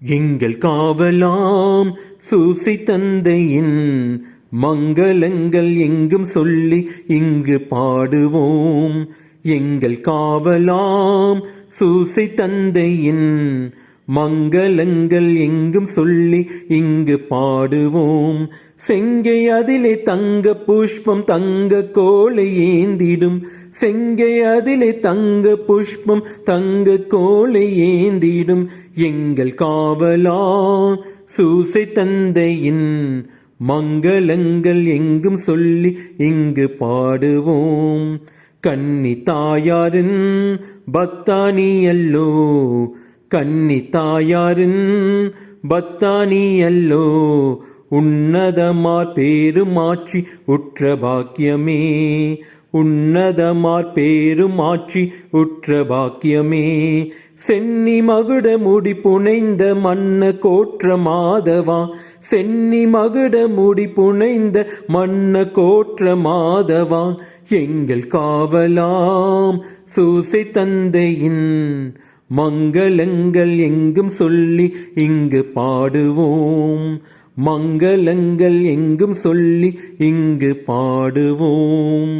எங்கள் காவலாம் சூசை தந்தையின் மங்களங்கள் எங்கும் சொல்லி இங்கு பாடுவோம். எங்கள் காவலாம் சூசை தந்தையின் மங்களங்கள் எங்கும் சொல்லி இங்கு பாடுவோம். செங்கை அதிலே தங்க புஷ்பம் தங்க கோலை ஏந்திடும், செங்கை அதிலே தங்க புஷ்பம் தங்க கோலை ஏந்திடும். எங்கள் காவலா சூசை தந்தையின் மங்களங்கள் எங்கும் சொல்லி இங்கு பாடுவோம். கன்னி தாயாரின் பத்தானி அல்லோ, கன்னி தாயாரின் பத்தானி அல்லோ, உன்னதமார் பேருமாட்சி உற்ற பாக்கியமே, உன்னதமார் பேருமாட்சி உற்ற பாக்கியமே. சென்னி மகுட முடி புனைந்த மன்ன கோற்ற மாதவா, சென்னி மகுட முடி புனைந்த மன்ன கோற்ற மாதவா, எங்கள் காவலாம் சூசை தந்தையின் மங்களங்கள் எங்கும் சொல்லி இங்கு பாடுவோம். மங்களங்கள் எங்கும் சொல்லி இங்கு பாடுவோம்.